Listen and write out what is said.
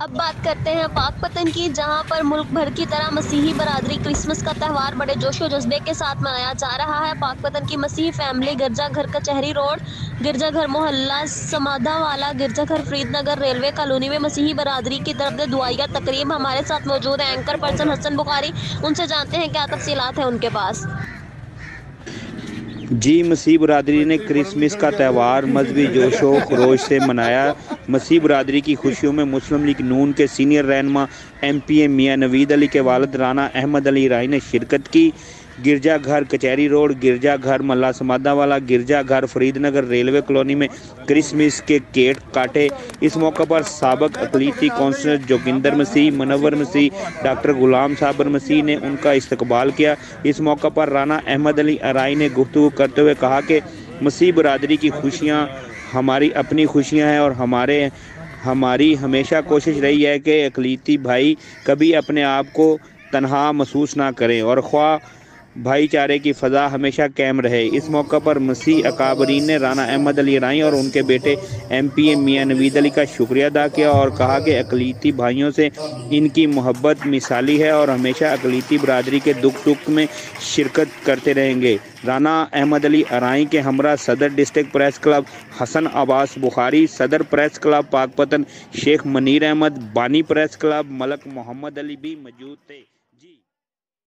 اب بات کرتے ہیں پاک پتن کی، جہاں پر ملک بھر کی طرح مسیحی برادری کرسمس کا تہوار بڑے جوش و جذبے کے ساتھ منایا جا رہا ہے۔ پاک پتن کی مسیحی فیملی گرجا گھر کچہری روڈ، گرجا گھر محلہ سمادہ والا، گرجا گھر فرید نگر ریلوے کالونی میں مسیحی برادری کی طرف سے دعائیہ تقریب۔ ہمارے ساتھ موجود ہیں اینکر پرسن حسن بخاری، ان سے جانتے ہیں کیا تفصیلات ہیں ان کے پاس۔ جی، مسیح برادری نے کرسمس کا تہوار مذہبی جوش و خروش سے منایا۔ مسیح برادری کی خوشیوں میں مسلم لیگ نون کے سینئر رہنما ایم پی اے میاں نوید علی کے والد رانا احمد علی ارائی نے شرکت کی۔ گرجا گھر کچہری روڈ، گرجا گھر محلہ سمادہ والا، گرجا گھر فرید نگر ریلوے کالونی میں کرسمس کے کیک کاٹے۔ اس موقع پر سابق اقلیتی کونسلر جوگندر مسیح، منور مسیح، ڈاکٹر غلام صابر مسیح نے ان کا استقبال کیا۔ اس موقع پر رانا احمد علی ارائی نے گفتگو کرتے ہوئے کہا کہ مسیح برادری کی خوشیاں ہماری اپنی خوشیاں ہیں اور ہماری ہمیشہ کوشش رہی ہے کہ اقلیتی بھائی کبھی اپنے آپ کو تنہا محسوس نہ کریں اور خواہ بھائی چارے کی فضا ہمیشہ قائم رہے۔ اس موقع پر مسیح اکابرین نے رانا احمد علی ارائی اور ان کے بیٹے ایم پی اے میاں نوید علی کا شکریہ ادا کیا اور کہا کہ اقلیتی بھائیوں سے ان کی محبت مثالی ہے اور ہمیشہ اقلیتی برادری کے دکھ سکھ میں شرکت کرتے رہیں گے۔ رانا احمد علی ارائی کے ہمراہ صدر ڈسٹرکٹ پریس کلب حسن عباس بخاری، صدر پریس کلب پاک پتن شیخ منیر احمد، بانی پریس کلب ملک محمد علی بھی موجود تھے۔